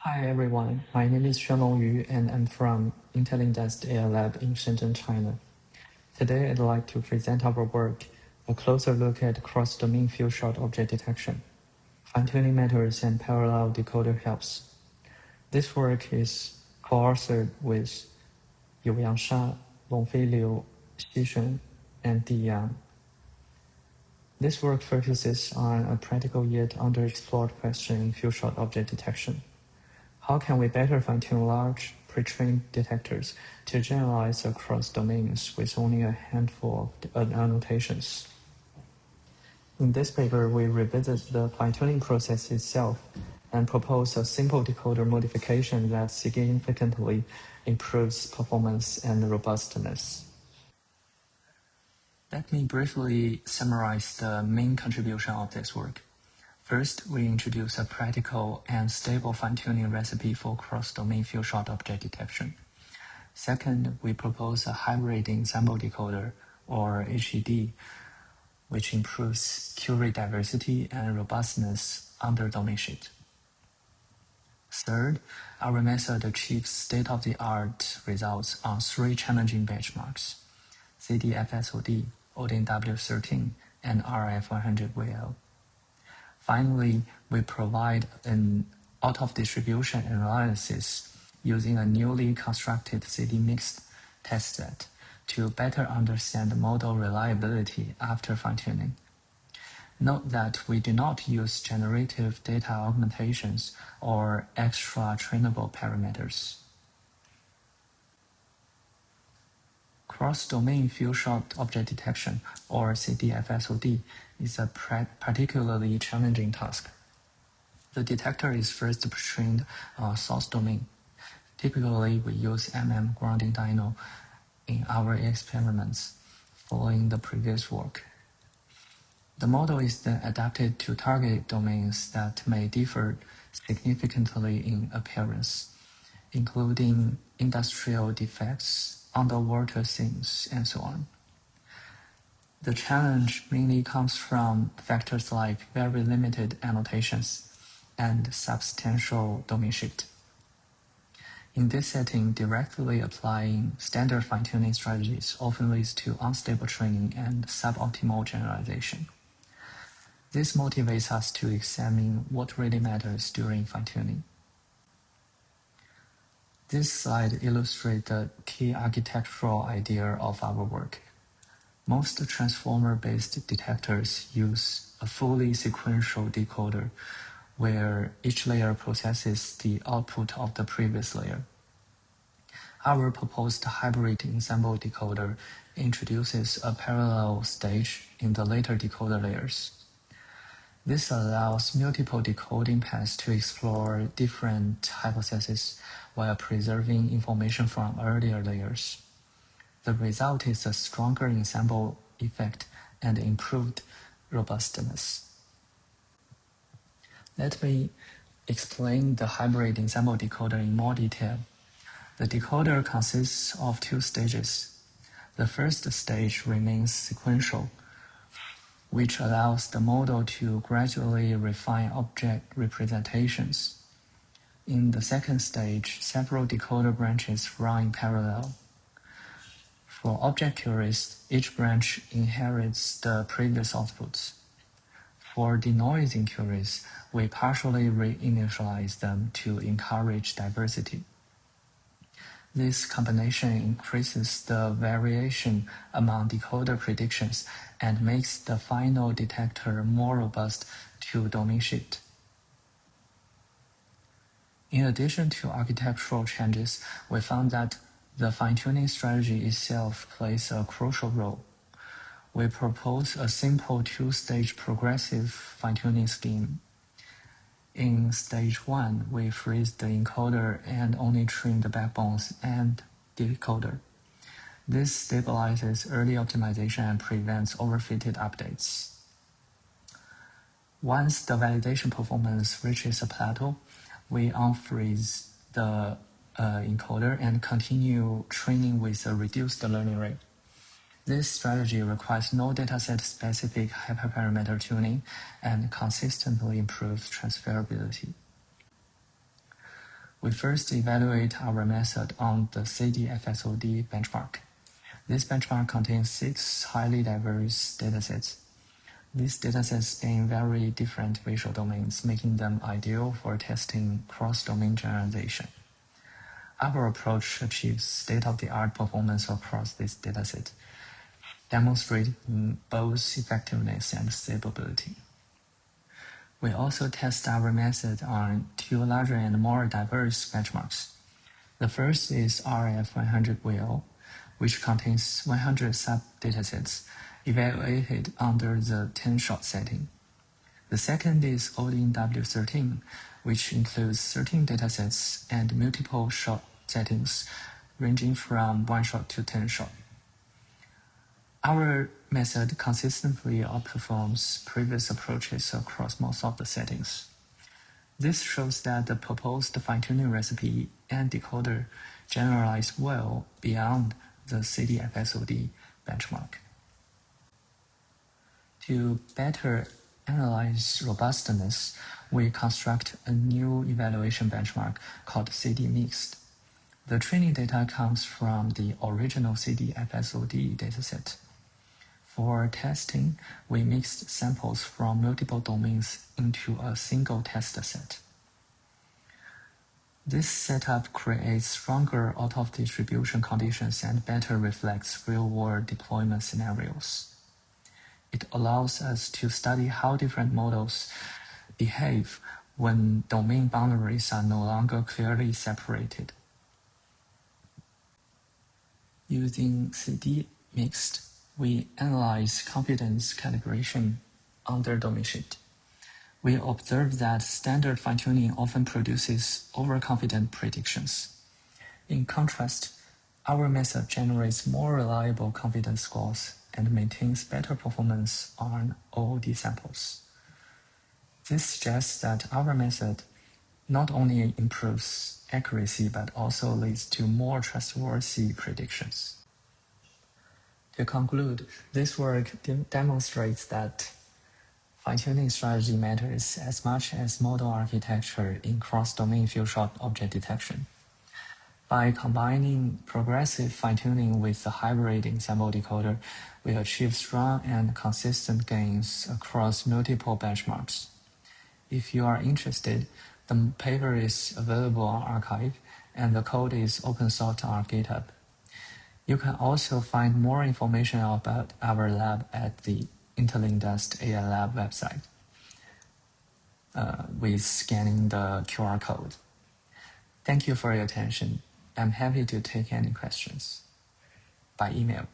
Hi everyone, my name is Xuanlong Yu and I'm from Intellindust AI Lab in Shenzhen, China. Today I'd like to present our work, a closer look at cross-domain few-shot object detection, fine-tuning methods and parallel decoder helps. This work is co-authored with Youyang Sha, Longfei Liu, Xishun, and Di Yang. This work focuses on a practical yet underexplored question in few-shot object detection. How can we better fine-tune large pre-trained detectors to generalize across domains with only a handful of annotations? In this paper, we revisit the fine-tuning process itself and propose a simple decoder modification that significantly improves performance and robustness. Let me briefly summarize the main contribution of this work. First, we introduce a practical and stable fine-tuning recipe for cross-domain few-shot object detection. Second, we propose a hybrid ensemble decoder, or HED, which improves query diversity and robustness under domain shift. Third, our method achieves state-of-the-art results on three challenging benchmarks: CDFSOD, ODIN-W13, and RF100VL. Finally, we provide an out-of-distribution analysis using a newly constructed CD mixed test set to better understand model reliability after fine-tuning. Note that we do not use generative data augmentations or extra trainable parameters. Cross-domain few-shot object detection, or CDFSOD, is a particularly challenging task. The detector is first trained on source domain. Typically, we use grounding dyno in our experiments, following the previous work. The model is then adapted to target domains that may differ significantly in appearance, including industrial defects, underwater scenes, and so on. The challenge mainly comes from factors like very limited annotations and substantial domain shift. In this setting, directly applying standard fine-tuning strategies often leads to unstable training and suboptimal generalization. This motivates us to examine what really matters during fine-tuning. This slide illustrates the key architectural idea of our work. Most transformer-based detectors use a fully sequential decoder where each layer processes the output of the previous layer. Our proposed hybrid ensemble decoder introduces a parallel stage in the later decoder layers. This allows multiple decoding paths to explore different hypotheses while preserving information from earlier layers. The result is a stronger ensemble effect and improved robustness. Let me explain the hybrid ensemble decoder in more detail. The decoder consists of two stages. The first stage remains sequential, which allows the model to gradually refine object representations. In the second stage, several decoder branches run in parallel. For object queries, each branch inherits the previous outputs. For denoising queries, we partially reinitialize them to encourage diversity. This combination increases the variation among decoder predictions and makes the final detector more robust to domain shift. In addition to architectural changes, we found that the fine-tuning strategy itself plays a crucial role. We propose a simple two-stage progressive fine-tuning scheme. In stage 1, we freeze the encoder and only trim the backbones and decoder. This stabilizes early optimization and prevents overfitted updates. Once the validation performance reaches a plateau, we unfreeze the encoder and continue training with a reduced learning rate. This strategy requires no dataset-specific hyperparameter tuning and consistently improves transferability. We first evaluate our method on the CDFSOD benchmark. This benchmark contains 6 highly diverse datasets. These datasets span very different visual domains, making them ideal for testing cross-domain generalization. Our approach achieves state-of-the-art performance across this dataset, demonstrating both effectiveness and stability. We also test our method on 2 larger and more diverse benchmarks. The first is RF100WL, which contains 100 sub-datasets evaluated under the 10-shot setting. The second is ODIN-W13, which includes 13 datasets and multiple shot settings ranging from 1 shot to 10 shot. Our method consistently outperforms previous approaches across most of the settings. This shows that the proposed fine-tuning recipe and decoder generalize well beyond the CDFSOD benchmark. To better analyze robustness, we construct a new evaluation benchmark called CD Mixed. The training data comes from the original CDFSOD dataset. For testing, we mixed samples from multiple domains into a single test set. This setup creates stronger out-of-distribution conditions and better reflects real-world deployment scenarios. It allows us to study how different models behave when domain boundaries are no longer clearly separated. Using CD Mixed, we analyze confidence calibration under domain shift. We observe that standard fine-tuning often produces overconfident predictions. In contrast, our method generates more reliable confidence scores and maintains better performance on OOD samples. This suggests that our method not only improves accuracy but also leads to more trustworthy predictions. To conclude, this work demonstrates that fine-tuning strategy matters as much as model architecture in cross-domain few-shot object detection. By combining progressive fine-tuning with the hybrid ensemble decoder, we achieve strong and consistent gains across multiple benchmarks. If you are interested, the paper is available on arXiv, and the code is open source on GitHub. You can also find more information about our lab at the Intellindust AI Lab website with scanning the QR code. Thank you for your attention. I'm happy to take any questions by email.